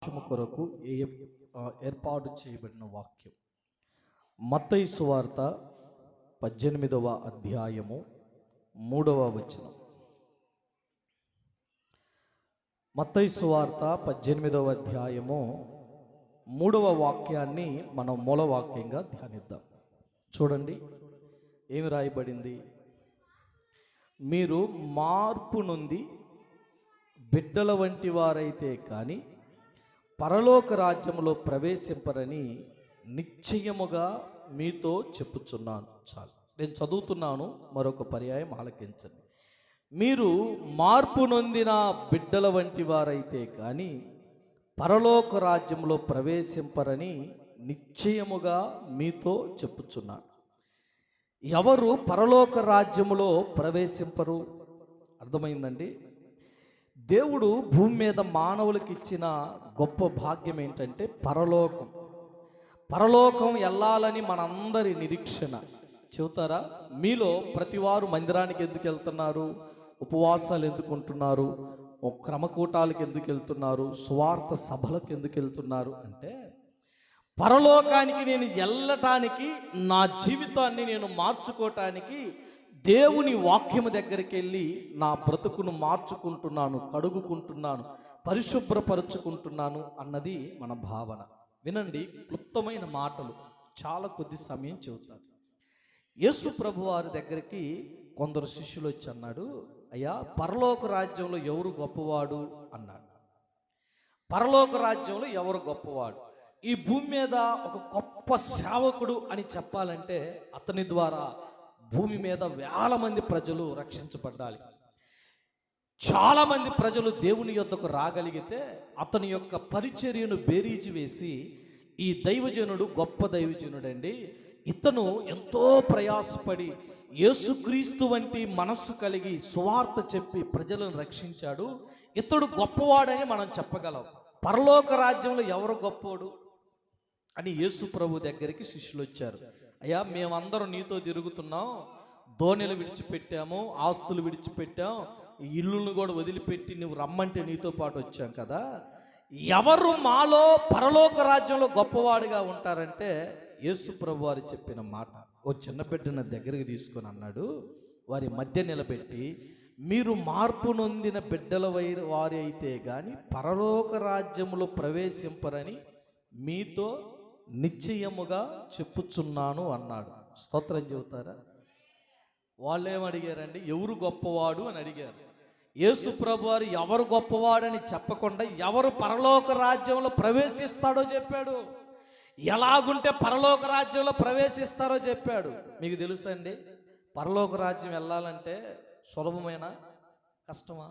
వాక్యము కొరకు ఏర్పాటు చేయబడిన వాక్యం మత్తయి సువార్త 18వ అధ్యాయము 3వ వచనం. మత్తయి సువార్త 18వ అధ్యాయము 3వ వాక్యాన్ని మనం మూల వాక్యంగా ధ్యానిద్దాం. చూడండి ఏమి రాయబడింది. మీరు మార్పు నుండి బిడ్డల వంటి వారైతే కానీ పరలోక రాజ్యంలో ప్రవేశింపరని నిశ్చయముగా మీతో చెప్పుచున్నాను. చాలు, నేను చదువుతున్నాను, మరొక పర్యాయం ఆలకించండి. మీరు మార్పు నొందిన బిడ్డల వంటి వారైతే కానీ పరలోక రాజ్యంలో ప్రవేశింపరని నిశ్చయముగా మీతో చెప్పుచున్నాను. ఎవరు పరలోక రాజ్యములో ప్రవేశింపరు? అర్థమైందండి. దేవుడు భూమి మీద మానవులకు ఇచ్చిన గొప్ప భాగ్యం ఏంటంటే పరలోకం వెళ్ళాలని మనందరి నిరీక్షణ. చెబుతారా, మీలో ప్రతివారు మందిరానికి ఎందుకు వెళ్తున్నారు? ఉపవాసాలు ఎందుకు ఉంటున్నారు? క్రమకూటాలకు ఎందుకు వెళ్తున్నారు? సువార్త సభలకు ఎందుకు వెళ్తున్నారు అంటే, పరలోకానికి నేను వెళ్ళటానికి, నా జీవితాన్ని నేను మార్చుకోవటానికి దేవుని వాక్యము దగ్గరికి వెళ్ళి నా బ్రతుకును మార్చుకుంటున్నాను, కడుగుకుంటున్నాను, పరిశుభ్రపరుచుకుంటున్నాను అన్నది మన భావన. వినండి, క్లుప్తమైన మాటలు, చాలా కొద్ది సమయం చెబుతాను. యేసు ప్రభు వారి దగ్గరికి కొందరు శిష్యులు వచ్చి అన్నాడు, అయ్యా, పరలోక రాజ్యంలో ఎవరు గొప్పవాడు అన్నాడు. పరలోక రాజ్యంలో ఎవరు గొప్పవాడు? ఈ భూమి మీద ఒక గొప్ప సేవకుడు అని చెప్పాలంటే అతని ద్వారా భూమి మీద వేల మంది ప్రజలు రక్షించబడాలి. చాలామంది ప్రజలు దేవుని యొద్దకు రాగలిగితే అతని యొక్క పరిచర్యను బేరీజు వేసి, ఈ దైవజనుడు గొప్ప దైవజనుడండి, ఇతను ఎంతో ప్రయాసపడి యేసుక్రీస్తు వంటి మనస్సు కలిగి సువార్త చెప్పి ప్రజలను రక్షించాడు, ఇతడు గొప్పవాడని మనం చెప్పగలం. పరలోక రాజ్యంలో ఎవరు గొప్పోడు అని యేసు ప్రభు దగ్గరికి శిష్యులు వచ్చారు. అయ్యా, మేమందరం నీతో తిరుగుతున్నాం, దోణిలు విడిచిపెట్టాము, ఆస్తులు విడిచిపెట్టాం, ఇల్లును కూడా వదిలిపెట్టి నువ్వు రమ్మంటే నీతో పాటు వచ్చాం కదా, ఎవరు మాలో పరలోక రాజ్యంలో గొప్పవాడిగా ఉంటారంటే యేసు ప్రభు వారు చెప్పిన మాట. ఓ చిన్న బిడ్డను దగ్గరికి తీసుకొని అన్నాడు, వారి మధ్య నిలబెట్టి, మీరు మార్పు నొందిన బిడ్డల వారి అయితే కానీ పరలోక రాజ్యంలో ప్రవేశింపరని మీతో నిశ్చయముగా చెప్పుచున్నాను అన్నాడు. స్తోత్రం చెబుతారా? వాళ్ళు ఏమడిగారండి? ఎవరు గొప్పవాడు అని అడిగారు. యేసు ప్రభు వారు ఎవరు గొప్పవాడని చెప్పకుండా ఎవరు పరలోక రాజ్యంలో ప్రవేశిస్తాడో చెప్పాడు. ఎలాగుంటే పరలోక రాజ్యంలో ప్రవేశిస్తారో చెప్పాడు. మీకు తెలుసండి, పరలోక రాజ్యం వెళ్ళాలంటే సులభమైన కష్టమా?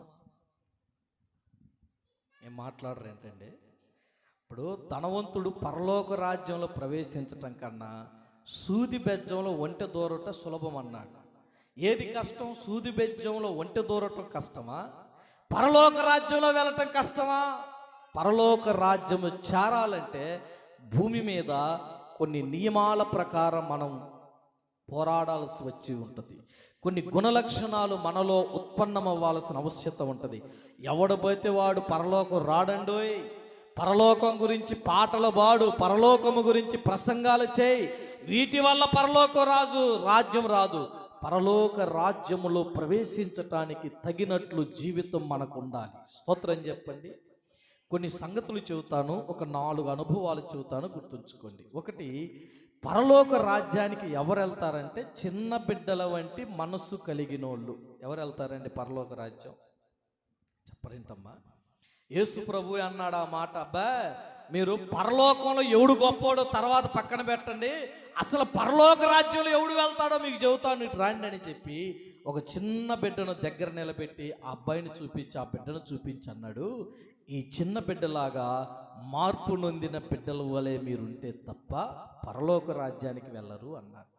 ఏం మాట్లాడరేంటండి? ఇప్పుడు ధనవంతుడు పరలోక రాజ్యంలో ప్రవేశించటం కన్నా సూది బెజ్జంలో ఒంటె దూరటం సులభం అన్నాడు. ఏది కష్టం? సూది బెజ్జంలో ఒంటె దూరటం కష్టమా? పరలోక రాజ్యంలో వెళ్ళటం కష్టమా? పరలోక రాజ్యము చేరాలంటే భూమి మీద కొన్ని నియమాల ప్రకారం మనం పోరాడాల్సి వచ్చి ఉంటుంది. కొన్ని గుణలక్షణాలు మనలో ఉత్పన్నమవ్వాల్సిన ఆవశ్యకత ఉంటుంది. ఎవడు పోతే వాడు పరలోకం రాడండోయ్. పరలోకం గురించి పాటలు పాడు, పరలోకము గురించి ప్రసంగాలు చేయి, వీటి వల్ల పరలోక రాజ్యం రాదు. పరలోక రాజ్యములో ప్రవేశించటానికి తగినట్లు జీవితం మనకు ఉండాలి. స్తోత్రం చెప్పండి. కొన్ని సంగతులు చెబుతాను, ఒక 4 అనుభవాలు చెబుతాను, గుర్తుంచుకోండి. ఒకటి, పరలోక రాజ్యానికి ఎవరు వెళ్తారంటే చిన్న బిడ్డల వంటి మనస్సు కలిగినోళ్ళు. ఎవరు వెళ్తారండి పరలోక రాజ్యం? చెప్పరేంటమ్మా? యేసు ప్రభు అన్నాడు ఆ మాట. అబ్బా, మీరు పరలోకంలో ఎవడు గొప్పోడో తర్వాత పక్కన పెట్టండి, అసలు పరలోక రాజ్యంలో ఎవడు వెళ్తాడో మీకు చెబుతాను, ఇటు రాండి అని చెప్పి ఒక చిన్న బిడ్డను దగ్గర నిలబెట్టి ఆ అబ్బాయిని చూపించి, ఆ బిడ్డను చూపించి అన్నాడు, ఈ చిన్న బిడ్డలాగా మార్పు నొందిన బిడ్డల వలె మీరుంటే తప్ప పరలోక రాజ్యానికి వెళ్ళరు అన్నారు.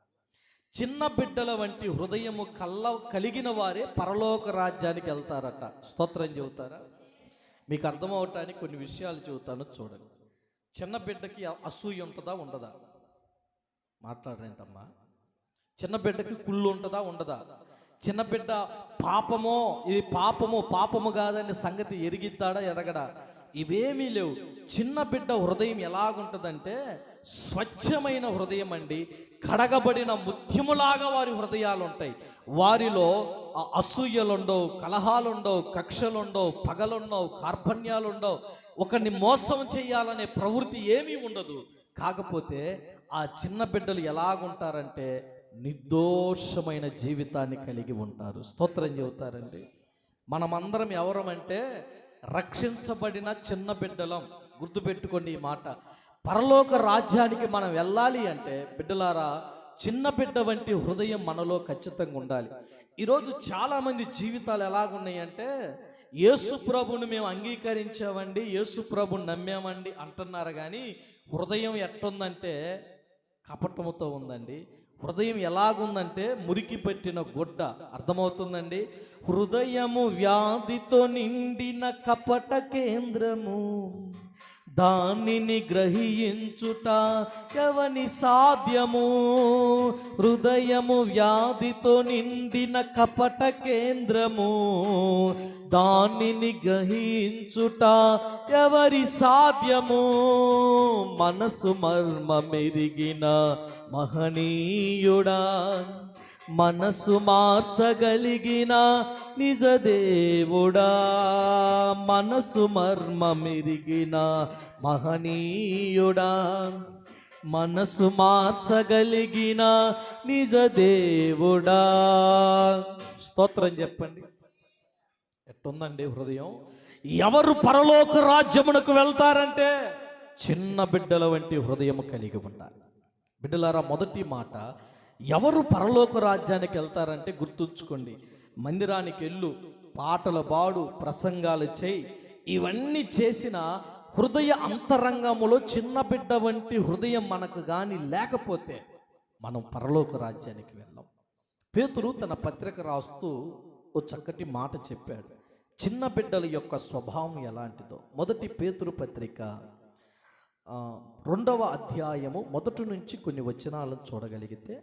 చిన్న బిడ్డల వంటి హృదయము కలిగిన వారే పరలోక రాజ్యానికి వెళ్తారట. స్తోత్రం చెబుతారా? మీకు అర్థమవటానికి కొన్ని విషయాలు చెబుతాను, చూడండి. చిన్న బిడ్డకి అసూయ ఉంటుందా ఉండదా? మాట్లాడరేంటమ్మా? చిన్న బిడ్డకి కుళ్ళు ఉంటుందా ఉండదా? చిన్న బిడ్డ పాపమో ఇది పాపము కాదని సంగతి ఎరిగిద్దాడా ఎరగడా? ఇవేమీ లేవు. చిన్న బిడ్డ హృదయం ఎలాగుంటుందంటే స్వచ్ఛమైన హృదయం అండి. కడగబడిన ముత్యములాగా వారి హృదయాలు ఉంటాయి. వారిలో అసూయలుండవు, కలహాలుండవు, కక్షలుండవు, పగలుండవు, కార్పణ్యాలుండవు, ఒకరిని మోసం చేయాలనే ప్రవృత్తి ఏమీ ఉండదు. కాకపోతే ఆ చిన్న బిడ్డలు ఎలాగుంటారంటే నిర్దోషమైన జీవితాన్ని కలిగి ఉంటారు. స్తోత్రం చెబుతారండి. మనమందరం ఎవరమంటే రక్షించబడిన చిన్న బిడ్డలం. గుర్తుపెట్టుకోండి ఈ మాట. పరలోక రాజ్యానికి మనం వెళ్ళాలి అంటే బిడ్డలారా, చిన్న బిడ్డ వంటి హృదయం మనలో ఖచ్చితంగా ఉండాలి. ఈరోజు చాలామంది జీవితాలు ఎలాగున్నాయంటే యేసు ప్రభుని మేము అంగీకరించామండి, యేసు ప్రభుని నమ్మామండి అంటున్నారు, కానీ హృదయం ఎట్టుందంటే కపటముతో ఉందండి. హృదయం ఎలాగుందంటే మురికి పెట్టిన గుడ్డ. అర్థమవుతుందండి? హృదయము వ్యాధితో నిండిన కపట కేంద్రము, దానిని గ్రహించుట ఎవని సాధ్యము. హృదయము వ్యాధితో నిండిన కపట కేంద్రము, దానిని గ్రహించుట ఎవరి సాధ్యము. మనసు మర్మమెరిగిన మహనీయుడా, మనసు మార్చగలిగిన నిజదేవుడా, మనసు మర్మమెరిగిన మహనీయుడా, మనసు మార్చగలిగిన నిజదేవుడా. స్తోత్రం చెప్పండి. ఎట్టుందండి హృదయం? ఎవరు పరలోక రాజ్యమునకు వెళ్తారంటే చిన్న బిడ్డల వంటి హృదయం కలిగి ఉండాలి. బిడ్డలారా, మొదటి మాట, ఎవరు పరలోక రాజ్యానికి వెళ్తారంటే గుర్తుంచుకోండి, మందిరానికి వెళ్ళు, పాటలు పాడు, ప్రసంగాలు చేయి, ఇవన్నీ చేసిన హృదయ అంతరంగములో చిన్న బిడ్డ వంటి హృదయం మనకు కానీ లేకపోతే మనం పరలోక రాజ్యానికి వెళ్ళాం. పేతురు తన పత్రిక రాస్తూ ఓ చక్కటి మాట చెప్పాడు. చిన్న బిడ్డల యొక్క స్వభావం ఎలాంటిదో. మొదటి పేతురు పత్రిక 2వ అధ్యాయము 1 నుంచి కొన్ని వచనాలను చూడగలిగితే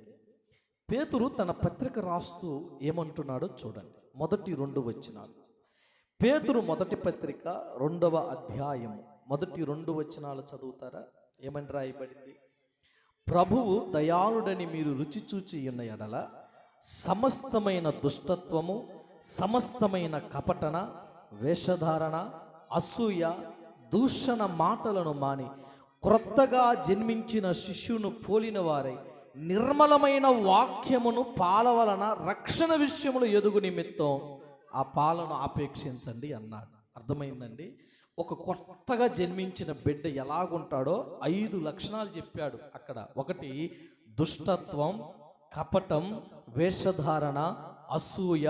పేతురు తన పత్రిక రాస్తూ ఏమంటున్నాడో చూడండి. మొదటి 2 వచనాలు. పేతురు మొదటి పత్రిక 2వ అధ్యాయము మొదటి 2 వచనాలు చదువుతారా? ఏమని రాయబడింది? ప్రభువు దయాళుడని మీరు రుచి చూచి ఉన్న ఎడల సమస్తమైన దుష్టత్వము, సమస్తమైన కపటన, వేషధారణ, అసూయ, దూషణ మాటలను మాని క్రొత్తగా జన్మించిన శిష్యును పోలిన వారై నిర్మలమైన వాక్యమును పాల వలన రక్షణ విషయములు ఎదుగు నిమిత్తం ఆ పాలను ఆపేక్షించండి అన్నాడు. అర్థమైందండి? ఒక కొత్తగా జన్మించిన బిడ్డ ఎలాగుంటాడో 5 లక్షణాలు చెప్పాడు అక్కడ. 1, దుష్టత్వం, కపటం, వేషధారణ, అసూయ,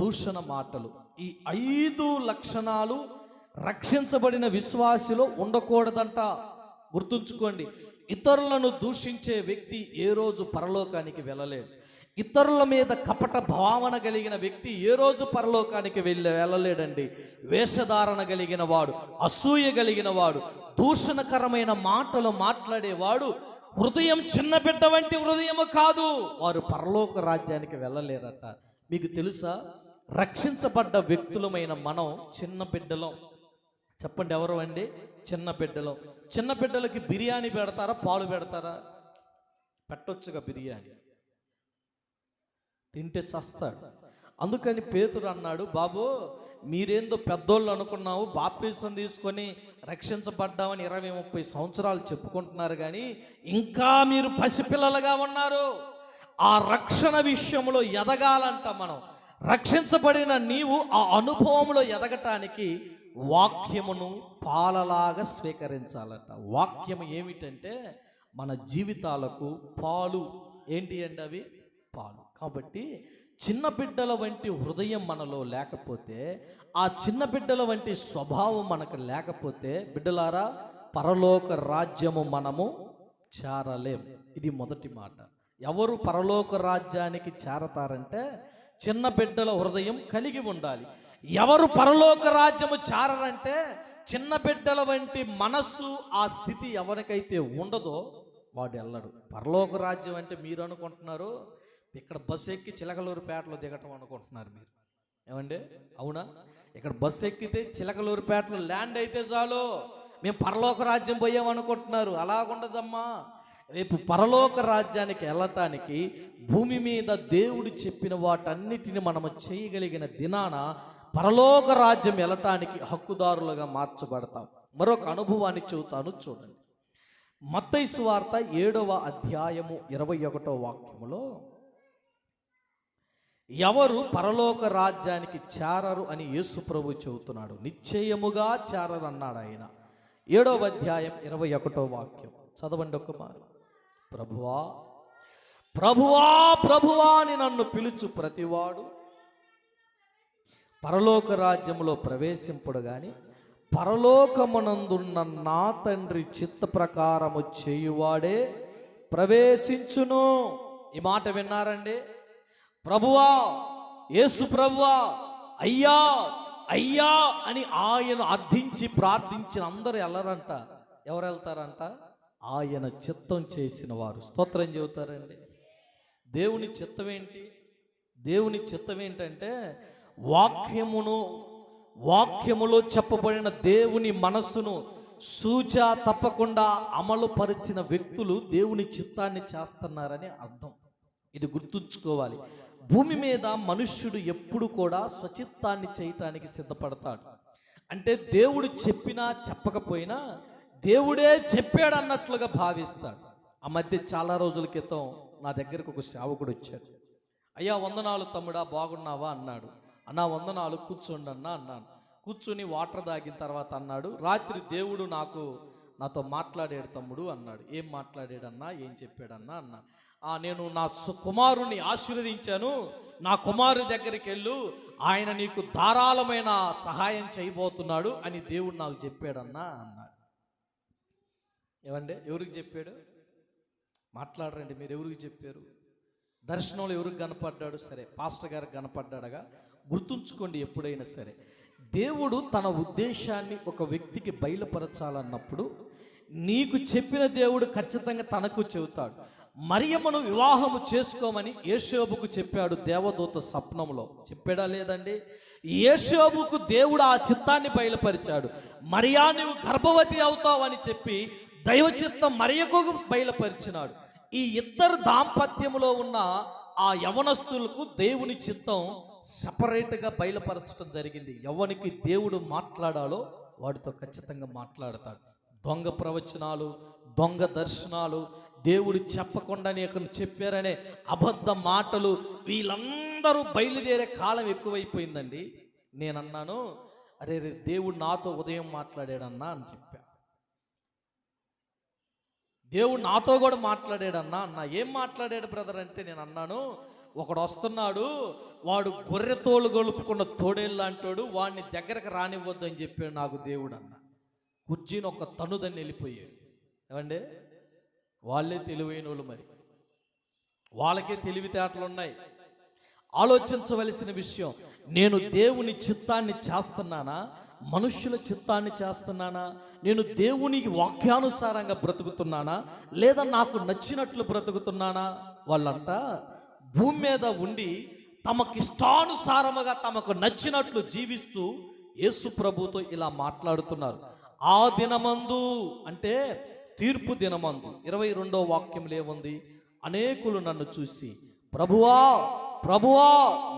దూషణ మాటలు. ఈ 5 లక్షణాలు రక్షించబడిన విశ్వాసిలో ఉండకూడదంట. గుర్తుంచుకోండి. ఇతరులను దూషించే వ్యక్తి ఏ రోజు పరలోకానికి వెళ్ళలేడు. ఇతరుల మీద కపట భావన కలిగిన వ్యక్తి ఏ రోజు పరలోకానికి వెళ్ళలేడండి. వేషధారణ కలిగిన వాడు, అసూయ కలిగిన వాడు, దూషణకరమైన మాటలు మాట్లాడేవాడు హృదయం చిన్న బిడ్డ వంటి హృదయము కాదు, వారు పరలోక రాజ్యానికి వెళ్ళలేరట. మీకు తెలుసా? రక్షించబడ్డ వ్యక్తులమైన మనం చిన్న బిడ్డలం. చెప్పండి, ఎవరు అండి? చిన్న బిడ్డలం. చిన్న బిడ్డలకి బిర్యానీ పెడతారా, పాలు పెడతారా? పెట్టొచ్చుగా. బిర్యానీ తింటే చస్తాడు. అందుకని పేతురు అన్నాడు, బాబు మీరేందో పెద్దోళ్ళు అనుకున్నావు, బాప్టిజం తీసుకొని రక్షించబడ్డామని 20-30 సంవత్సరాలు చెప్పుకుంటున్నారు, కానీ ఇంకా మీరు పసిపిల్లలుగా ఉన్నారు. ఆ రక్షణ విషయంలో ఎదగాలంట. మనం రక్షించబడిన నీవు ఆ అనుభవంలో ఎదగటానికి వాక్యమును పాలలాగా స్వీకరించాలట. వాక్యం ఏమిటంటే మన జీవితాలకు పాలు. ఏంటి అండి అవి? పాలు. కాబట్టి చిన్న బిడ్డల వంటి హృదయం మనలో లేకపోతే, ఆ చిన్న బిడ్డల వంటి స్వభావం మనకు లేకపోతే బిడ్డలారా, పరలోక రాజ్యము మనము చేరలేం. ఇది మొదటి మాట. ఎవరు పరలోక రాజ్యానికి చేరతారంటే చిన్న బిడ్డల హృదయం కలిగి ఉండాలి. ఎవరు పరలోక రాజ్యము చేరరంటే చిన్న బిడ్డల వంటి మనస్సు, ఆ స్థితి ఎవరికైతే ఉండదో వాడు వెళ్ళడు. పరలోక రాజ్యం అంటే మీరు అనుకుంటున్నారు ఇక్కడ బస్సు ఎక్కి చిలకలూరుపేటలో దిగటం అనుకుంటున్నారు మీరు. ఏమండి అవునా? ఇక్కడ బస్సు ఎక్కితే చిలకలూరుపేటలో ల్యాండ్ అయితే చాలు మేము పరలోక రాజ్యం పోయామనుకుంటున్నారు. అలాగుండదమ్మా. రేపు పరలోక రాజ్యానికి వెళ్ళటానికి భూమి మీద దేవుడు చెప్పిన వాటన్నిటిని మనము చేయగలిగిన దినాన పరలోక రాజ్యం వెళ్ళటానికి హక్కుదారులుగా మార్చబడతాం. మరొక అనుభవాన్ని చెబుతాను చూడండి. మత్తయి సువార్త 7వ అధ్యాయము 21వ వాక్యములో ఎవరు పరలోక రాజ్యానికి చేరరు అని యేసు ప్రభు చెబుతున్నాడు. నిశ్చయముగా చేరరు అన్నాడు ఆయన. 7వ అధ్యాయం 21వ వాక్యం చదవండి ఒక మాట. ప్రభువా ప్రభువా ప్రభువా అని నన్ను పిలుచు ప్రతివాడు పరలోక రాజ్యములో ప్రవేశింపుడు గాని పరలోకమునందున్న నా తండ్రి చిత్త ప్రకారము చేయువాడే ప్రవేశించును. ఈ మాట విన్నారండి? ప్రభువా, యేసు ప్రభువా, అయ్యా అయ్యా అని ఆయన అర్థించి ప్రార్థించిన అందరూ వెళ్ళరంట. ఎవరు వెళ్తారంట? ఆయన చిత్తం చేసిన వారు. స్తోత్రం చెబుతారండి. దేవుని చిత్తం ఏంటి? దేవుని చిత్తం ఏంటంటే వాక్యములో చెప్పబడిన దేవుని మనస్సును సూచా తప్పకుండా అమలు పరిచిన వ్యక్తులు దేవుని చిత్తాన్ని చేస్తున్నారని అర్థం. ఇది గుర్తుంచుకోవాలి. భూమి మీద మనుష్యుడు ఎప్పుడు కూడా స్వచిత్తాన్ని చేయటానికి సిద్ధపడతాడు. అంటే దేవుడు చెప్పినా చెప్పకపోయినా దేవుడే చెప్పాడు అన్నట్లుగా భావిస్తాడు. ఆ మధ్య చాలా రోజుల క్రితం నా దగ్గరకు ఒక సేవకుడు వచ్చాడు. అయ్యా వందనాలు తమ్ముడా, బాగున్నావా అన్నాడు. అన్నా వందనాలు, కూర్చోండి అన్నా అన్నాను. కూర్చొని వాటర్ తాగిన తర్వాత అన్నాడు, రాత్రి దేవుడు నాతో మాట్లాడాడు తమ్ముడు అన్నాడు. ఏం మాట్లాడాడన్నా, ఏం చెప్పాడన్నా అన్నా. నేను నా కుమారుని ఆశీర్వదించాను, నా కుమారు దగ్గరికి వెళ్ళు, ఆయన నీకు ధారాళమైన సహాయం చేయబోతున్నాడు అని దేవుడు నాకు చెప్పాడన్నా అన్నాడు. ఏమండి, ఎవరికి చెప్పాడు? మాట్లాడరండి మీరు. ఎవరికి చెప్పారు? దర్శనంలో ఎవరికి కనపడ్డాడు? సరే, పాస్టర్ గారికి కనపడ్డాడుగా. గుర్తుంచుకోండి, ఎప్పుడైనా సరే దేవుడు తన ఉద్దేశాన్ని ఒక వ్యక్తికి బయలుపరచాలన్నప్పుడు నీకు చెప్పిన దేవుడు ఖచ్చితంగా తనకు చెబుతాడు. మరియమ్మను వివాహము చేసుకోమని యేషోబుకు చెప్పాడు దేవదూత స్వప్నంలో. చెప్పాడా లేదండి? యేషోబుకు దేవుడు ఆ చిత్తాన్ని బయలుపరిచాడు. మరియా నువ్వు గర్భవతి అవుతావని చెప్పి దైవ చిత్తం మరియకు బయలుపరిచినాడు. ఈ ఇద్దరు దాంపత్యములో ఉన్న ఆ యవనస్తులకు దేవుని చిత్తం సపరేట్గా బయలుపరచడం జరిగింది. ఎవరికి దేవుడు మాట్లాడాలో వాడితో ఖచ్చితంగా మాట్లాడతాడు. దొంగ ప్రవచనాలు, దొంగ దర్శనాలు, దేవుడు చెప్పకుండానే చెప్పారనే అబద్ధ మాటలు, వీళ్ళందరూ బయలుదేరే కాలం ఎక్కువైపోయిందండి. నేనన్నాను, అరే దేవుడు నాతో ఉదయం మాట్లాడాడన్నా అని చెప్పా. దేవుడు నాతో కూడా మాట్లాడాడన్నా అన్నా. ఏం మాట్లాడాడు బ్రదర్ అంటే నేను అన్నాను, ఒకడు వస్తున్నాడు, వాడు గొర్రె తోలు గొలుపుకున్న తోడేళ్ళు అంటాడు, వాడిని దగ్గరకు రానివ్వద్దు అని చెప్పాడు నాకు దేవుడు అన్న. కుర్చీని ఒక తనుదని వెళ్ళిపోయాడు. ఏమండి, వాళ్ళే తెలివైన వాళ్ళు, మరి వాళ్ళకే తెలివితేటలు ఉన్నాయి. ఆలోచించవలసిన విషయం, నేను దేవుని చిత్తాన్ని చేస్తున్నానా, మనుష్యుల చిత్తాన్ని చేస్తున్నానా? నేను దేవునికి వాక్యానుసారంగా బ్రతుకుతున్నానా, లేదా నాకు నచ్చినట్లు బ్రతుకుతున్నానా? వాళ్ళంట భూమి మీద ఉండి తమకిష్టానుసారముగా తమకు నచ్చినట్లు జీవిస్తూ యేసు ప్రభుతో ఇలా మాట్లాడుతున్నారు. ఆ దినమందు అంటే తీర్పు దినమందు 22వ వాక్యంలో ఏముంది? అనేకులు నన్ను చూసి ప్రభువా ప్రభువా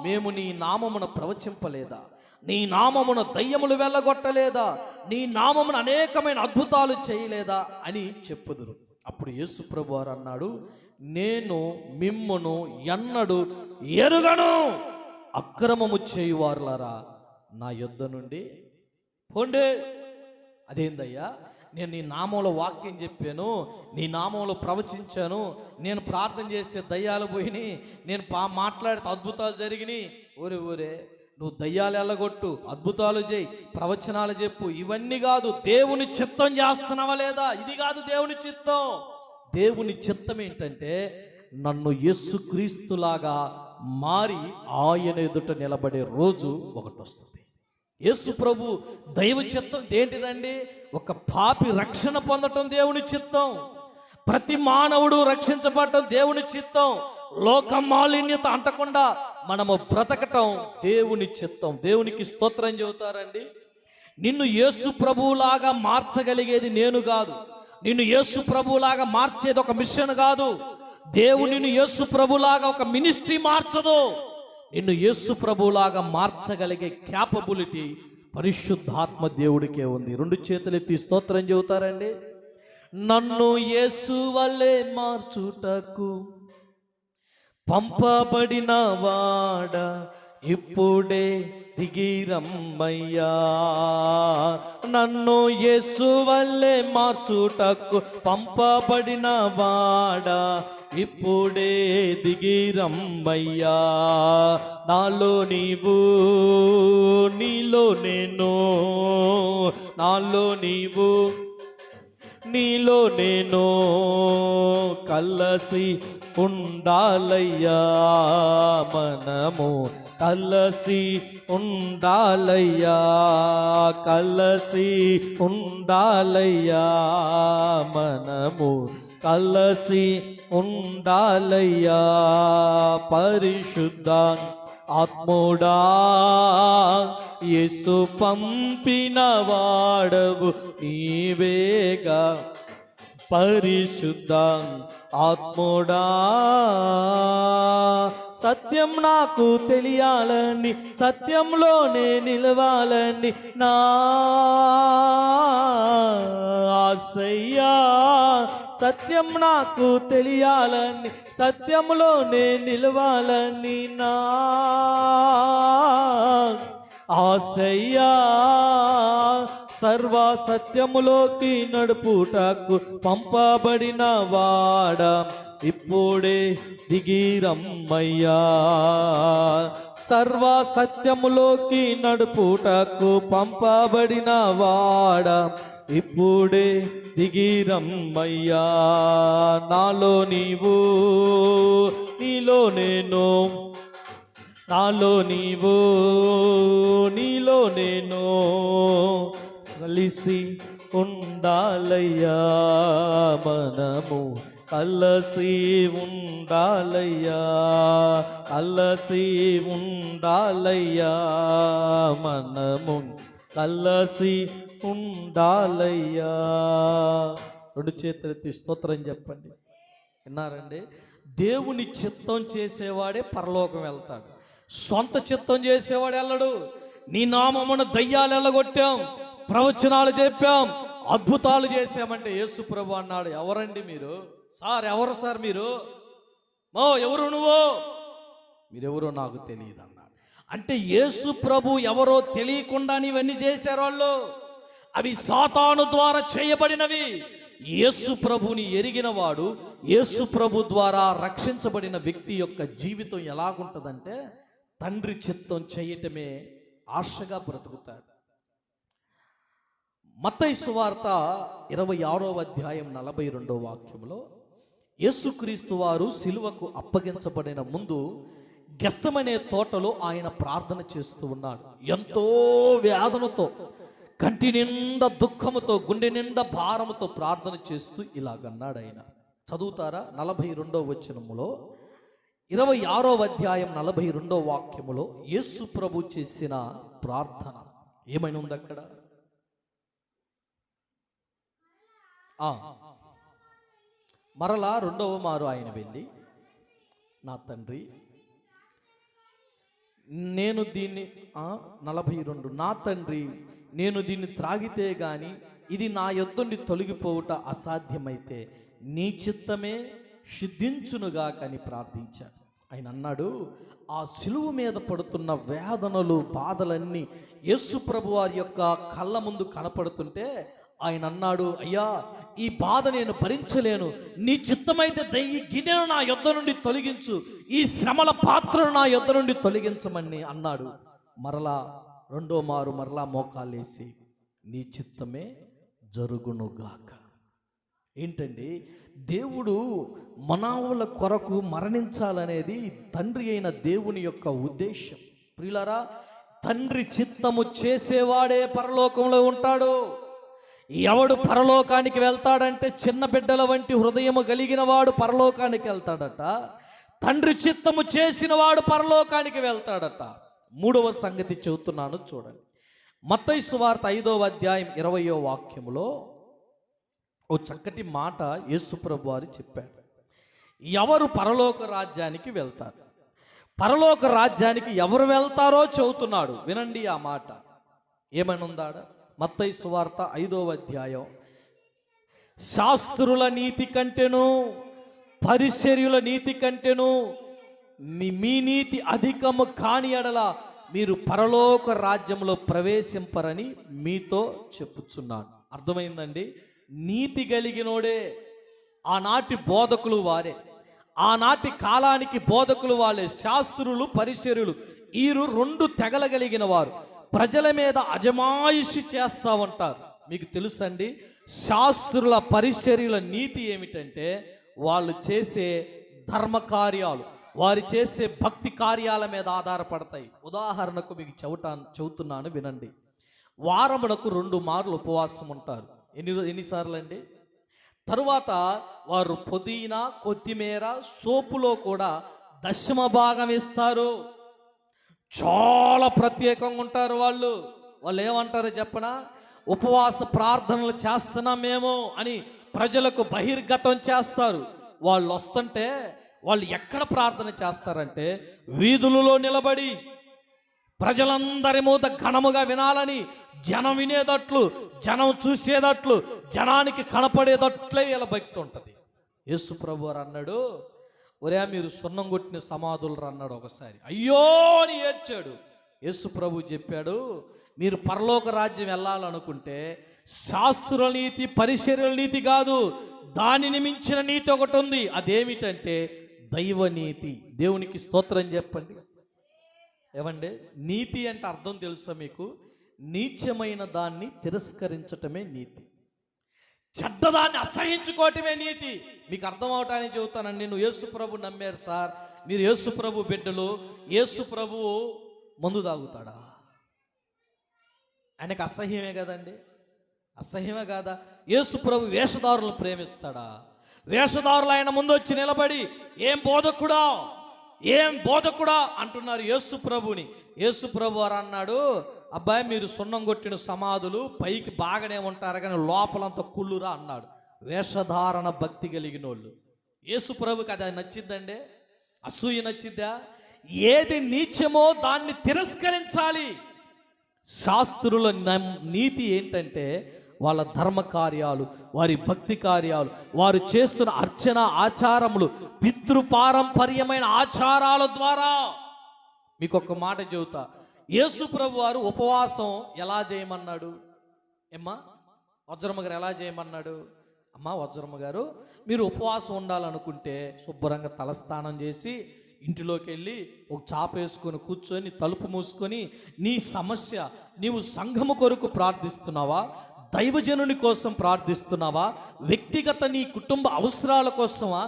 మేము నీ నామమున ప్రవచింపలేదా, నీ నామమున దయ్యములు వెళ్ళగొట్టలేదా, నీ నామమున అనేకమైన అద్భుతాలు చేయలేదా అని చెప్పుదురు. అప్పుడు యేసు ప్రభు వారు అన్నాడు, నేను మిమ్మును ఎన్నడు ఎరుగను, అక్రమము చేయువారులారా నా యొద్ద నుండి పోండి. అదేందయ్యా, నేను నీ నామంలో వాక్యం చెప్పాను, నీ నామంలో ప్రవచించాను, నేను ప్రార్థన చేస్తే దయ్యాలు పోయినాయి, నేను మాట్లాడితే అద్భుతాలు జరిగినాయి. ఊరే నువ్వు దయ్యాలు ఎల్లగొట్టు, అద్భుతాలు చేయి, ప్రవచనాలు చెప్పు, ఇవన్నీ కాదు. దేవుని చిత్తం చేస్తున్నావా లేదా? ఇది కాదు దేవుని చిత్తం. దేవుని చిత్తం ఏంటంటే నన్ను యేసుక్రీస్తులాగా మారి ఆయన ఎదుట నిలబడే రోజు ఒకటి వస్తుంది. యేసు ప్రభు దైవ చిత్తం ఏంటిదండి? ఒక పాపి రక్షణ పొందటం దేవుని చిత్తం. ప్రతి మానవుడు రక్షించబడటం దేవుని చిత్తం. లోక మాలిన్యత అంటకుండా మనము బ్రతకటం దేవుని చిత్తం. దేవునికి స్తోత్రం చెబుతారండి. నిన్ను యేసు ప్రభువులాగా మార్చగలిగేది నేను కాదు. నిన్ను యేసు ప్రభువులాగా మార్చేది ఒక మిషన్ కాదు. దేవుడు నిన్ను యేసు ప్రభువులాగా ఒక మినిస్ట్రీ మార్చదు. నిన్ను యేసు ప్రభువులాగా మార్చగలిగే క్యాపబిలిటీ పరిశుద్ధాత్మ దేవుడికే ఉంది. రెండు చేతులెత్తి స్తోత్రం చెబుతారండి. నన్ను యేసు వలె మార్చుటకు పంపబడిన వాడ ఇప్పుడే దిగిరమ్మయ్యా. నన్ను యేసు వలె మార్చుటకు పంపబడిన వాడ ఇప్పుడే దిగిరమ్మయ్యా. నాలో నీవు నీలో నేను, నాలో నీవు నీలో నేను కలసి ఉండాలయ్యా. మనము కలసి ఉండాలయ్యా, కలసి ఉండాలయ్యా. మనము కలసి ఉండాలయ్యా. పరిశుద్ధ ఆత్ముడా యేసు పంపిన వాడవు నీవేగా. పరిశుద్ధ ఆత్ముడా సత్యం నాకు తెలియాలని, సత్యంలోనే నిలవాలని నా ఆశయ్యా. సత్యం నాకు తెలియాలని, సత్యంలోనే నిలవాలని నా ఆశయ్యా. సర్వ సత్యములోకి నడుపుటకు పంపబడిన వాడ ఇప్పుడే దిగిరమ్మయ్యా. సర్వ సత్యములోకి నడుపుటకు పంపబడిన వాడ ఇప్పుడే దిగిరమ్మయ్యా. నాలో నీవు నీలో నేను, నాలో నీవు నీలో నేను కలిసి ఉండాలయ్యా. మనము కలసి ఉండాలయ్యా, కలసి ఉండాలయ్యా. మనము కలసి ఉండాలయ్యా. రెండు చేతులెత్తి స్తోత్రం చెప్పండి. విన్నారండి? దేవుని చిత్తం చేసేవాడే పరలోకం వెళ్తాడు. సొంత చిత్తం చేసేవాడు వెళ్ళడు. నీ నామమున దయ్యాలు వెళ్ళగొట్టాం, ప్రవచనాలు చెప్పాం, అద్భుతాలు చేశామంటే యేసు ప్రభు అన్నాడు, ఎవరండి మీరు? సార్ ఎవరు సార్ మీరు? ఎవరు నువ్వు? మీరెవరో నాకు తెలియదు అన్నాడు. అంటే యేసు ప్రభు ఎవరో తెలియకుండా ఇవన్నీ చేశారు వాళ్ళు. అవి సాతాను ద్వారా చేయబడినవి. యేసు ప్రభుని ఎరిగిన వాడు, యేసు ప్రభు ద్వారా రక్షించబడిన వ్యక్తి యొక్క జీవితం ఎలాగుంటుందంటే తండ్రి చిత్తం చేయటమే ఆశగా బ్రతుకుతాడు. మత్తయి సువార్త 26వ అధ్యాయం 42వ వాక్యంలో యేసుక్రీస్తు వారు సిలువకు అప్పగించబడిన ముందు గెస్తమనే తోటలో ఆయన ప్రార్థన చేస్తూ ఉన్నాడు. ఎంతో వేదనతో, కంటి నిండా దుఃఖముతో, గుండె నిండా భారముతో ప్రార్థన చేస్తూ ఇలాగన్నాడు ఆయన. చదువుతారా? 42వ వచనములో 26వ అధ్యాయం 42వ వాక్యములో యేసు ప్రభు చేసిన ప్రార్థన ఏమైనా ఉంది అక్కడ? మరలా రెండవ మారు ఆయన వెళ్ళి, నా తండ్రి నేను దీన్ని 42 నా తండ్రి నేను దీన్ని త్రాగితే గాని ఇది నా యొద్ద తొలగిపోవుట అసాధ్యమైతే నీ చిత్తమే సిద్ధించునుగా అని ప్రార్థించాడు. ఆయన అన్నాడు, ఆ సిలువ మీద పడుతున్న వేదనలు, బాధలన్నీ యేసు ప్రభు వారి యొక్క కళ్ళ ముందు కనపడుతుంటే ఆయన అన్నాడు, అయ్యా ఈ బాధ నేను భరించలేను, నీ చిత్తమైతే దయ్యి గిన్నెను నా యొద్ద నుండి తొలగించు, ఈ శ్రమల పాత్రను నా యొద్ద నుండి తొలగించమని అన్నాడు. మరలా రెండో మారు మరలా మోకాలేసి నీ చిత్తమే జరుగునుగాక. ఏంటండి? దేవుడు మానవుల కొరకు మరణించాలనేది తండ్రి అయిన దేవుని యొక్క ఉద్దేశం. ప్రియులారా, తండ్రి చిత్తము చేసేవాడే పరలోకంలో ఉంటాడు. ఎవడు పరలోకానికి వెళ్తాడంటే చిన్న బిడ్డల వంటి హృదయము కలిగిన వాడు పరలోకానికి వెళ్తాడట. తండ్రి చిత్తము చేసిన వాడు పరలోకానికి వెళ్తాడట. మూడవ సంగతి చెబుతున్నాను చూడండి. మత్తయి సువార్త 5వ అధ్యాయం 20వ వాక్యములో ఓ చక్కటి మాట యేసు ప్రభు వారు చెప్పాడు. ఎవరు పరలోక రాజ్యానికి వెళ్తారు, పరలోక రాజ్యానికి ఎవరు వెళ్తారో చెబుతున్నాడు. వినండి ఆ మాట. ఏమని ఉందాడ? మత్తయి సువార్త 5వ అధ్యాయం, శాస్త్రుల నీతి కంటెను పరిసర్యుల నీతి కంటెను మీ నీతి అధికము కాని ఎడల మీరు పరలోక రాజ్యంలో ప్రవేశింపరని మీతో చెప్పుచున్నాను. అర్థమైందండి? నీతి కలిగినోడే. ఆనాటి బోధకులు వారే, ఆనాటి కాలానికి బోధకులు వాళ్ళే. శాస్త్రులు పరిసర్యులు వీరు రెండు తెగలగలిగిన వారు. ప్రజల మీద అజమాయిషి చేస్తూ ఉంటారు. మీకు తెలుసండి, శాస్త్రుల పరిసర్యుల నీతి ఏమిటంటే వాళ్ళు చేసే ధర్మ కార్యాలు, వారు చేసే భక్తి కార్యాల మీద ఆధారపడతాయి. ఉదాహరణకు మీకు చెబుతున్నాను వినండి. వారమునకు 2 మార్లు ఉపవాసం ఉంటారు. ఎన్నిసార్లు అండి? తరువాత వారు పుదీనా, కొత్తిమీర, సోపులో కూడా దశమ భాగం ఇస్తారు. చాలా ప్రత్యేకంగా ఉంటారు వాళ్ళు. వాళ్ళు ఏమంటారో చెప్పనా? ఉపవాస ప్రార్థనలు చేస్తున్నామేమో అని ప్రజలకు బహిర్గతం చేస్తారు. వాళ్ళు వస్తుంటే వాళ్ళు ఎక్కడ ప్రార్థన చేస్తారంటే వీధులలో నిలబడి ప్రజలందరి మూత ఘనముగా వినాలని, జనం వినేటట్లు, జనం చూసేటట్లు, జనానికి కనపడేటట్లే వీళ్ళ భక్తి ఉంటుంది. యేసు ప్రభు వారు అన్నాడు, ఒరే మీరు సున్నం కొట్టిన సమాధులు అన్నాడు. ఒకసారి అయ్యో అని ఏడ్చాడు. యేసు ప్రభు చెప్పాడు, మీరు పరలోక రాజ్యం వెళ్ళాలనుకుంటే శాస్త్రుల నీతి పరిసర్యుల నీతి కాదు, దానిని మించిన నీతి ఒకటి ఉంది. అదేమిటంటే దైవ నీతి. దేవునికి స్తోత్రం చెప్పండి. ఏమండి? నీతి అంటే అర్థం తెలుసా మీకు? నీచమైన దాన్ని తిరస్కరించటమే నీతి, చెడ్డదాన్ని అసహించుకోవటమే నీతి. మీకు అర్థం అవటానికి చెబుతానండి. నువ్వు యేసు ప్రభు నమ్మారు సార్, మీరు యేసు ప్రభు బిడ్డలు. యేసు ప్రభు మందు తాగుతాడా? ఆయనకు అసహ్యమే కదండి, అసహ్యమే కాదా? యేసు ప్రభు వేషధారులను ప్రేమిస్తాడా? వేషధారులు ఆయన ముందు వచ్చి నిలబడి ఏం బోధకుడా, ఏం బోధకుడా అంటున్నారు యేసు ప్రభుని. యేసు ప్రభు వారు అన్నాడు, అబ్బాయి మీరు సున్నం కొట్టిన సమాధులు పైకి బాగానే ఉంటారు కానీ లోపలంతా కుళ్ళురా అన్నాడు. వేషధారణ భక్తి కలిగిన వాళ్ళు. యేసు ప్రభుకి అది నచ్చిందండి? అసూయ నచ్చిద్దా? ఏది నీచమో దాన్ని తిరస్కరించాలి. శాస్త్రుల నీతి ఏంటంటే వాళ్ళ ధర్మ కార్యాలు, వారి భక్తి కార్యాలు, వారు చేస్తున్న అర్చన ఆచారములు, పితృపారంపర్యమైన ఆచారాల ద్వారా. మీకు ఒక మాట చెబుతా. యేసు ప్రభు వారు ఉపవాసం ఎలా చేయమన్నాడు? ఏమ్మా వజ్రమ్మ గారు ఎలా చేయమన్నాడు? అమ్మా వజ్రమ్మ గారు, మీరు ఉపవాసం ఉండాలనుకుంటే శుభ్రంగా తలస్నానం చేసి ఇంటిలోకి వెళ్ళి ఒక చాప వేసుకొని కూర్చొని తలుపు మూసుకొని నీ సమస్య, నీవు సంఘము కొరకు ప్రార్థిస్తున్నావా, దైవజనుని కోసం ప్రార్థిస్తున్నావా, వ్యక్తిగత నీ కుటుంబ అవసరాల కోసమా,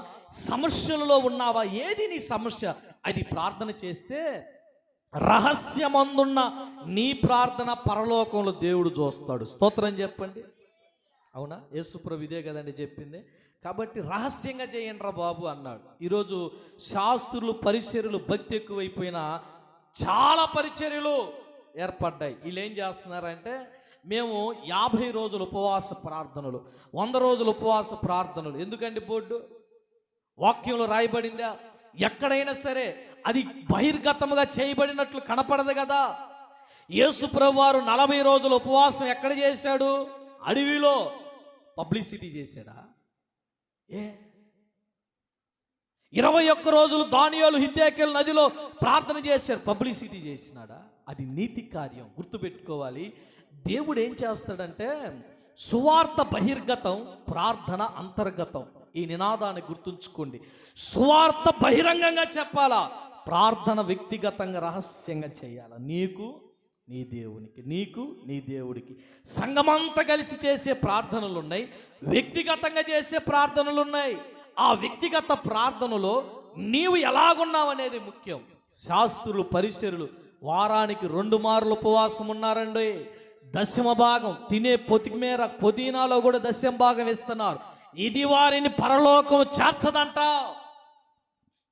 సమస్యలలో ఉన్నావా, ఏది నీ సమస్య అది ప్రార్థన చేస్తే రహస్యమందున్న నీ ప్రార్థన పరలోకంలో దేవుడు చూస్తాడు. స్తోత్రం చెప్పండి. అవునా? యేసుప్రభు ఇదే కదండి చెప్పింది. కాబట్టి రహస్యంగా చేయండి రా బాబు అన్నాడు. ఈరోజు శాస్త్రులు పరిచర్యలు భక్తి ఎక్కువైపోయినా చాలా పరిచర్యలు ఏర్పడ్డాయి. వీళ్ళు ఏం చేస్తున్నారంటే మేము 50 రోజులు ఉపవాస ప్రార్థనలు, 100 రోజులు ఉపవాస ప్రార్థనలు. ఎందుకండి బోర్డు వాక్యంలో రాయబడిందా? ఎక్కడైనా సరే అది బహిర్గతముగా చేయబడినట్లు కనపడదు కదా. యేసు ప్రభు వారు 40 రోజుల ఉపవాసం ఎక్కడ చేశాడు? అడవిలో. పబ్లిసిటీ చేశాడా? 21 రోజులు దానియేలు హిద్దెకెల్ నదిలో ప్రార్థన చేశారు. పబ్లిసిటీ చేసినాడా? అది నీతి కార్యం. గుర్తుపెట్టుకోవాలి. దేవుడు ఏం చేస్తాడంటే సువార్త బహిర్గతం, ప్రార్థన అంతర్గతం. ఈ నినాదాన్ని గుర్తుంచుకోండి. సువార్త బహిరంగంగా చెప్పాలా, ప్రార్థన వ్యక్తిగతంగా రహస్యంగా చేయాలా. నీకు నీ దేవునికి, నీకు నీ దేవుడికి. సంఘమంతా కలిసి చేసే ప్రార్థనలు ఉన్నాయి, వ్యక్తిగతంగా చేసే ప్రార్థనలు ఉన్నాయి. ఆ వ్యక్తిగత ప్రార్థనలో నీవు ఎలాగున్నావు అనేది ముఖ్యం. శాస్త్రులు పరిచర్యలు వారానికి 2 మార్లు ఉపవాసం ఉన్నారండి. దశమ భాగం తినే కొత్తిమీర పుదీనాలో కూడా దశమ భాగం ఇస్తున్నారు. ఇది వారిని పరలోకం చేర్చదంట.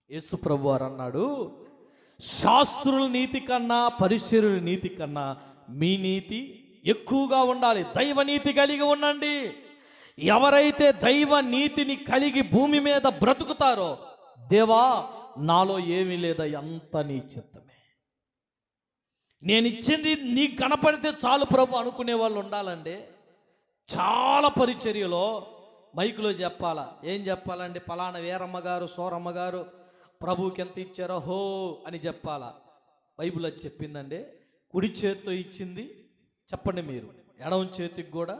యేసు ప్రభు వారు అన్నాడు, శాస్త్రుల నీతి కన్నా పరిసరుల నీతి కన్నా మీ నీతి ఎక్కువగా ఉండాలి. దైవ నీతి కలిగి ఉండండి. ఎవరైతే దైవ నీతిని కలిగి భూమి మీద బ్రతుకుతారో, దేవా నాలో ఏమీ లేదా, అంత నీ చిత్తమే, నేను ఇచ్చింది నీకు కనపడితే చాలు ప్రభు అనుకునే వాళ్ళు ఉండాలండి. చాలా పరిచర్యలో మైకులో చెప్పాలా. ఏం చెప్పాలండి? పలానా వీరమ్మ గారు సోరమ్మ గారు ప్రభువుకి ఎంత ఇచ్చారో హో అని చెప్పాలా. బైబిల్ అది చెప్పిందండి. కుడి చేతితో ఇచ్చింది చెప్పండి మీరు, ఎడమ చేతికి కూడా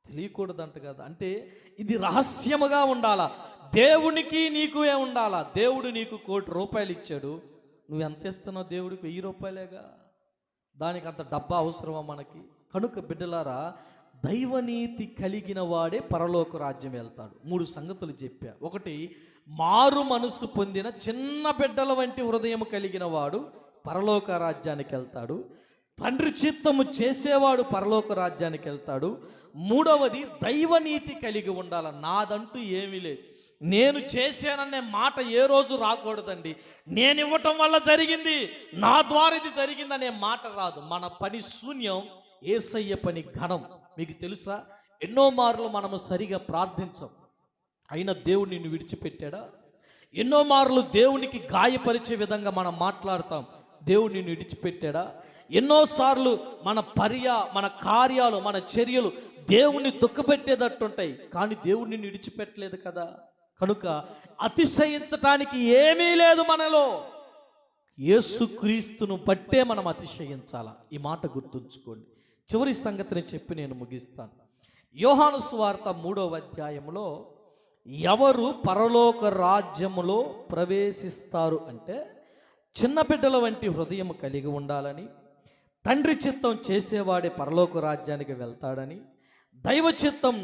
తెలియకూడదంట కదా. అంటే ఇది రహస్యముగా ఉండాలా. దేవునికి నీకు ఉండాలా. దేవుడు నీకు ₹1,00,00,000 ఇచ్చాడు, నువ్వు ఎంత ఇస్తున్నావు దేవుడికి? ₹1000 దానికి అంత డబ్బా అవసరమా మనకి? కనుక బిడ్డలారా, దైవనీతి కలిగిన వాడే పరలోక రాజ్యం వెళ్తాడు. 3 సంగతులు చెప్పా. ఒకటి, మారు మనస్సు పొందిన చిన్న బిడ్డల వంటి హృదయం కలిగిన వాడు పరలోక రాజ్యానికి వెళ్తాడు. తండ్రి చిత్తము చేసేవాడు పరలోక రాజ్యానికి వెళ్తాడు. మూడవది, దైవనీతి కలిగి ఉండాల. నాదంటూ ఏమీ లేదు, నేను చేశాననే మాట ఏ రోజు రాకూడదండి. నేను ఇవ్వటం వల్ల జరిగింది, నా ద్వారా ఇది జరిగిందనే మాట రాదు. మన పని శూన్యం, యేసయ్య పని ఘనం. మీకు తెలుసా, ఎన్నో మార్లు మనము సరిగా ప్రార్థించం, అయినా దేవుడు నిన్ను విడిచిపెట్టాడా? ఎన్నో మార్లు దేవునికి గాయపరిచే విధంగా మనం మాట్లాడతాం, దేవుడు నిన్ను విడిచిపెట్టాడా? ఎన్నోసార్లు మన కార్యాలు, మన చర్యలు దేవుణ్ణి దుఃఖపెట్టేటట్టుంటాయి, కానీ దేవుడు నిన్ను విడిచిపెట్టలేదు కదా. కనుక అతిశయించటానికి ఏమీ లేదు మనలో. యేసుక్రీస్తును బట్టే మనం అతిశయించాలా. ఈ మాట గుర్తుంచుకోండి. చివరి సంగతిని చెప్పి నేను ముగిస్తాను. యోహాను సువార్త 3వ అధ్యాయంలో ఎవరు పరలోక రాజ్యములో ప్రవేశిస్తారు అంటే, చిన్న బిడ్డల వంటి హృదయం కలిగి ఉండాలని, తండ్రి చిత్తం చేసేవాడే పరలోక రాజ్యానికి వెళ్తాడని, దైవ చిత్తం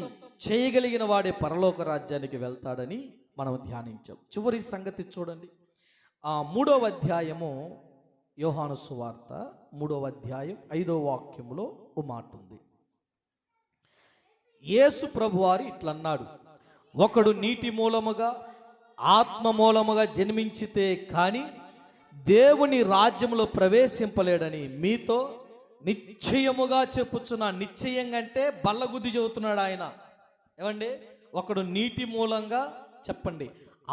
చేయగలిగిన వాడే పరలోక రాజ్యానికి వెళ్తాడని మనం ధ్యానించాం. చివరి సంగతి చూడండి. 3వ అధ్యాయము యోహాను సువార్త 3వ అధ్యాయం 5వ వాక్యములో ఓ మాట ఉంది. యేసు ప్రభువారు ఇట్లన్నాడు, ఒకడు నీటి మూలముగా ఆత్మ మూలముగా జన్మించితే కానీ దేవుని రాజ్యములో ప్రవేశింపలేడని మీతో నిశ్చయముగా చెప్పుచున్నా. నిశ్చయంగా అంటే బల్లగుద్ది చెబుతున్నాడు ఆయన. ఏమండి, ఒకడు నీటి మూలంగా, చెప్పండి,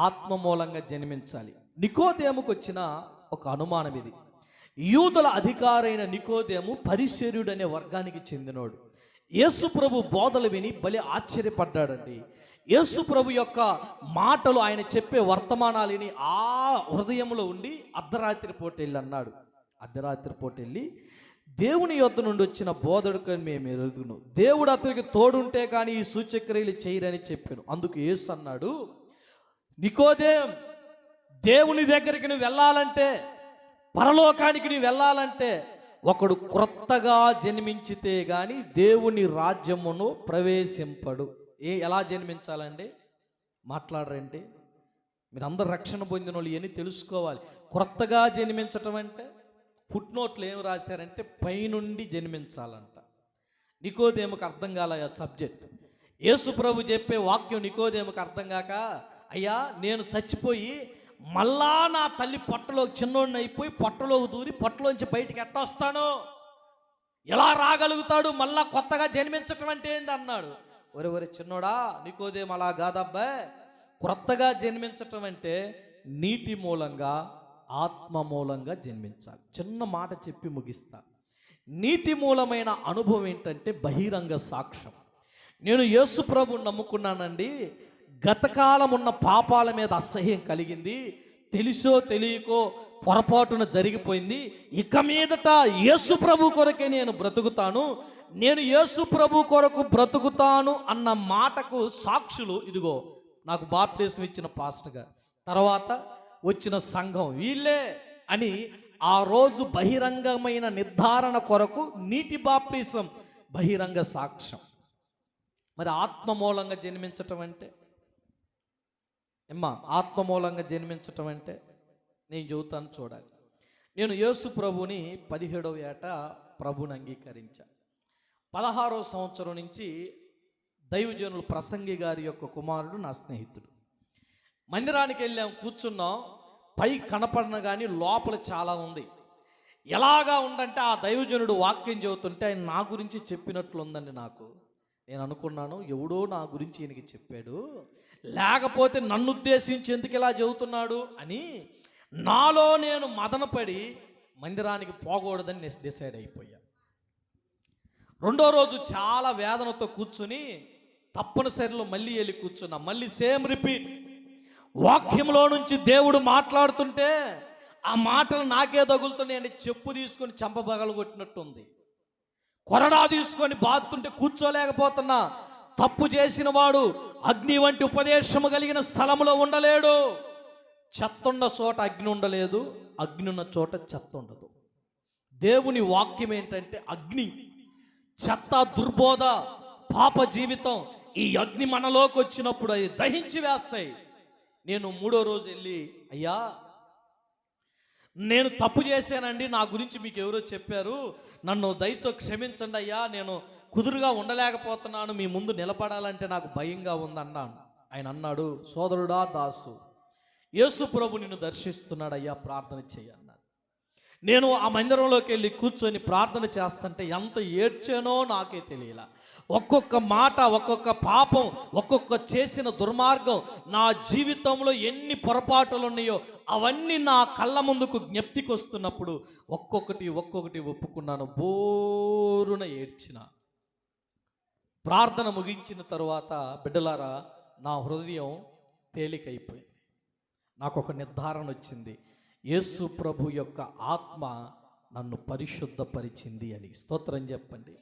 ఆత్మ మూలంగా జన్మించాలి. నికోదేముకు వచ్చిన ఒక అనుమానం ఇది. యూదుల అధికారైన నికోదేము పరిసర్యుడు అనే వర్గానికి చెందినోడు. యేసు ప్రభు బోధలు విని భలే ఆశ్చర్యపడ్డాడండి. యేసు ప్రభు యొక్క మాటలు, ఆయన చెప్పే వర్తమానాలని ఆ హృదయంలో ఉండి అర్ధరాత్రి పూట వెళ్ళి అన్నాడు. అర్ధరాత్రి పూట వెళ్ళి, దేవుని యొద్ద నుండి వచ్చిన బోధకుని మేము ఎరుగును, దేవుడు అతనికి తోడుంటే కానీ ఈ సూచక్రియలు చేయరని చెప్పాను. అందుకు యేసు అన్నాడు, నికోదేం, దేవుని దగ్గరికి నువ్వు వెళ్ళాలంటే, పరలోకానికి నువ్వు వెళ్ళాలంటే ఒకడు క్రొత్తగా జన్మించితే కానీ దేవుని రాజ్యమును ప్రవేశింపడు. ఎలా జన్మించాలండి? మాట్లాడరండి మీరందరూ. రక్షణ పొందిన వాళ్ళు ఇవన్నీ తెలుసుకోవాలి. క్రొత్తగా జన్మించటం అంటే ఫుట్నోట్లు ఏం రాశారంటే పైనుండి జన్మించాలంట. నికోదేముకు అర్థం కాల సబ్జెక్ట్. యేసు ప్రభు చెప్పే వాక్యం నికోదేముకు అర్థం కాక, అయ్యా నేను చచ్చిపోయి మళ్ళా నా తల్లి పొట్టలో చిన్నోడిని అయిపోయి పొట్టలోకి దూరి పొట్టలోంచి బయటికి ఎట్టొస్తాను, ఎలా రాగలుగుతాడు మళ్ళా కొత్తగా జన్మించటం అంటే ఏంది అన్నాడు. ఒరే చిన్నోడా, నికోదేము అలా కాదబ్బాయి, క్రొత్తగా జన్మించటం అంటే నీటి మూలంగా ఆత్మ మూలంగా జన్మించాలి. చిన్న మాట చెప్పి ముగిస్తా. నీటి మూలమైన అనుభవం ఏంటంటే బహిరంగ సాక్ష్యం. నేను యేసు ప్రభువుని నమ్ముకున్నానండి, గతకాలం ఉన్న పాపాల మీద అసహ్యం కలిగింది, తెలుసో తెలియకో పొరపాటున జరిగిపోయింది, ఇక మీదట యేసు ప్రభు కొరకే నేను బ్రతుకుతాను, నేను యేసు ప్రభు కొరకు బ్రతుకుతాను అన్న మాటకు సాక్షులు ఇదిగో నాకు బాప్టిజం ఇచ్చిన పాస్టర్ గారు, తర్వాత వచ్చిన సంఘం, వీళ్ళే అని ఆ రోజు బహిరంగమైన నిర్ధారణ కొరకు నీటి బాప్టిజం బహిరంగ సాక్ష్యం. మరి ఆత్మ మూలంగా జన్మించటం అంటే ఆత్మ మూలంగా జన్మించటం అంటే నేను చెబుతాను చూడాలి. నేను యేసు ప్రభుని 17వ ఏట ప్రభుని అంగీకరించా. 16వ సంవత్సరం నుంచి దైవజనులు ప్రసంగి గారి యొక్క కుమారుడు నా స్నేహితుడు. మందిరానికి వెళ్ళాం, కూర్చున్నాం. పై కనపడిన కానీ లోపల చాలా ఉంది. ఎలాగా ఉందంటే ఆ దైవజనుడు వాక్యం చెబుతుంటే ఆయన నా గురించి చెప్పినట్లు ఉందండి. నాకు నేను అనుకున్నాను, ఎవడో నా గురించి ఈయనకి చెప్పాడు, లేకపోతే నన్ను ఉద్దేశించి ఎందుకు ఇలా చెబుతున్నాడు అని నాలో నేను మదనపడి మందిరానికి పోకూడదని డిసైడ్ అయిపోయా. రెండో రోజు చాలా వేదనతో కూర్చుని తప్పనిసరిలో మళ్ళీ వెళ్ళి కూర్చున్నా. మళ్ళీ సేమ్ రిపీట్. వాక్యంలో నుంచి దేవుడు మాట్లాడుతుంటే ఆ మాటలు నాకే తగులుతున్నాయండి. చెప్పు తీసుకొని చంపబగలు కొట్టినట్టుంది. కొరడా తీసుకొని బాదుతుంటే కూర్చోలేకపోతున్నా. తప్పు చేసిన వాడు అగ్ని వంటి ఉపదేశము కలిగిన స్థలంలో ఉండలేడు. చెత్త ఉన్న చోట అగ్ని ఉండలేదు, అగ్ని ఉన్న చోట చెత్త ఉండదు. దేవుని వాక్యం ఏంటంటే అగ్ని, చెత్త, దుర్బోధ, పాప జీవితం. ఈ అగ్ని మనలోకి వచ్చినప్పుడు అవి దహించి వేస్తాయి. నేను మూడో రోజు వెళ్ళి, అయ్యా నేను తప్పు చేశానండి, నా గురించి మీకు ఎవరో చెప్పారు, నన్ను దయతో క్షమించండి అయ్యా, నేను కుదురుగా ఉండలేకపోతున్నాను, మీ ముందు నిలబడాలంటే నాకు భయంగా ఉందన్నాను. ఆయన అన్నాడు, సోదరుడా దాసు, యేసు ప్రభు నిన్ను దర్శిస్తున్నాడు అయ్యా, ప్రార్థన చేయన్నాడు. నేను ఆ మందిరంలోకి వెళ్ళి కూర్చొని ప్రార్థన చేస్తుంటే ఎంత ఏడ్చానో నాకే తెలియలా. ఒక్కొక్క మాట, ఒక్కొక్క పాపం, ఒక్కొక్క చేసిన దుర్మార్గం, నా జీవితంలో ఎన్ని పొరపాటులు ఉన్నాయో అవన్నీ నా కళ్ళ ముందుకు జ్ఞప్తికి వస్తున్నప్పుడు ఒక్కొక్కటి ఒప్పుకున్నాను. బోరున ఏడ్చిన. ప్రార్థన ముగించిన తరువాత బిడ్డలారా, నా హృదయం తేలికైపోయింది. నాకు ఒక నిర్ధారణ వచ్చింది, యేసు ప్రభు యొక్క ఆత్మ నన్ను పరిశుద్ధపరిచింది అని. స్తోత్రం చెప్పండి.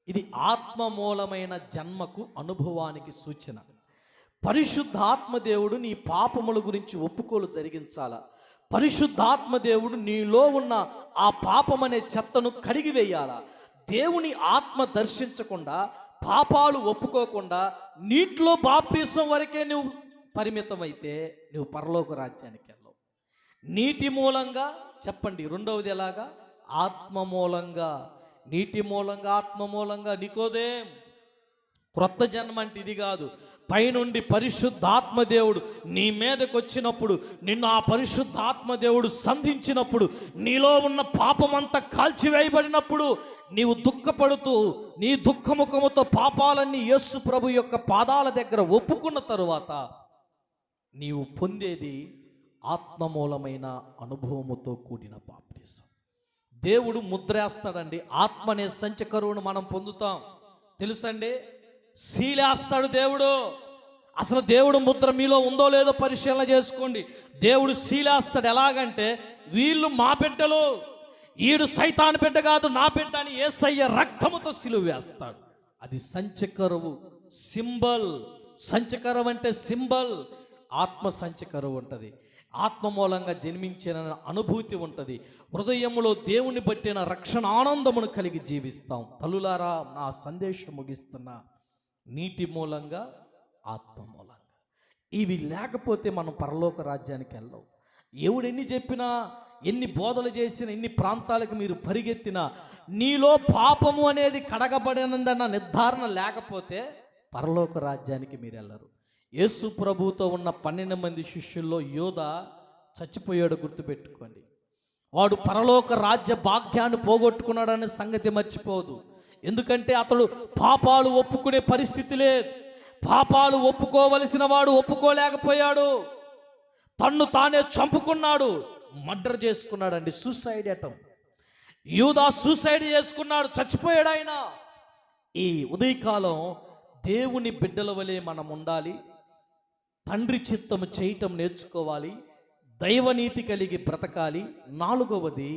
ఇది ఆత్మ మూలమైన జన్మకు, అనుభవానికి సూచన. పరిశుద్ధాత్మదేవుడు నీ పాపముల గురించి ఒప్పుకోలు జరిగించాలా. పరిశుద్ధాత్మదేవుడు నీలో ఉన్న ఆ పాపమనే చెత్తను కడిగివేయాలా. దేవుని ఆత్మ దర్శించకుండా, పాపాలు ఒప్పుకోకుండా నీటిలో బాప్తిసం వరకే నువ్వు పరిమితమైతే నువ్వు పరలోక రాజ్యానికి వెళ్ళవు. నీటి మూలంగా చెప్పండి. రెండవది ఎలాగా? ఆత్మ మూలంగా. నీటి మూలంగా, ఆత్మ మూలంగా. నికోదేం, క్రొత్త జన్మ అంటే ఇది కాదు. పైనుండి పరిశుద్ధాత్మదేవుడు నీ మీదకి వచ్చినప్పుడు, నిన్ను ఆ పరిశుద్ధాత్మదేవుడు సంధించినప్పుడు, నీలో ఉన్న పాపమంతా కాల్చివేయబడినప్పుడు నీవు దుఃఖపడుతూ నీ దుఃఖముఖముతో పాపాలన్నీ యేసు ప్రభు యొక్క పాదాల దగ్గర ఒప్పుకున్న తరువాత నీవు పొందేది ఆత్మమూలమైన అనుభవముతో కూడిన బాప్టిజం. దేవుడు ముద్రేస్తాడండి. ఆత్మ అనే సంచకరువును మనం పొందుతాం. తెలుసండి, శీలేస్తాడు దేవుడు. అసలు దేవుడు ముద్ర మీలో ఉందో లేదో పరిశీలన చేసుకోండి. దేవుడు శీలేస్తాడు. ఎలాగంటే, వీళ్ళు మా బిడ్డలు, ఈడు సైతాను బిడ్డ కాదు, నా బిడ్డ అని యేసయ్య రక్తముతో సిలువ వేస్తాడు. అది సంచకరువు, సింబల్. సంచకరువు అంటే సింబల్. ఆత్మ సంచకరువు ఉంటుంది. ఆత్మ మూలంగా జన్మించిన అనుభూతి ఉంటుంది. హృదయంలో దేవుని బట్టిన రక్షణ ఆనందమును కలిగి జీవిస్తాం. తల్లులారా, నా సందేశం ముగిస్తున్నా. నీటి మూలంగా, ఆత్మ మూలంగా. ఇవి లేకపోతే మనం పరలోక రాజ్యానికి వెళ్ళం. ఎవడు ఎన్ని చెప్పినా, ఎన్ని బోధలు చేసినా, ఎన్ని ప్రాంతాలకు మీరు పరిగెత్తినా, నీలో పాపము అనేది కడగబడినందన్న నిర్ధారణ లేకపోతే పరలోక రాజ్యానికి మీరు వెళ్ళరు. యేసు ప్రభువుతో ఉన్న 12 మంది శిష్యుల్లో యోధ చచ్చిపోయాడు, గుర్తుపెట్టుకోండి. వాడు పరలోక రాజ్య భాగ్యాన్ని పోగొట్టుకున్నాడనే సంగతి మర్చిపోదు. ఎందుకంటే అతడు పాపాలు ఒప్పుకునే పరిస్థితి లేదు. పాపాలు ఒప్పుకోవలసిన వాడు ఒప్పుకోలేకపోయాడు. తన్ను తానే చంపుకున్నాడు, మర్డర్ చేసుకున్నాడండి. Suicide attempt. యూదా సూసైడ్ చేసుకున్నాడు, చచ్చిపోయాడు ఆయన. ఈ ఉదయకాలం దేవుని బిడ్డల వలె మనం ఉండాలి. తండ్రి చిత్తము చేయటం నేర్చుకోవాలి. దైవనీతి కలిగి బ్రతకాలి. 4వది,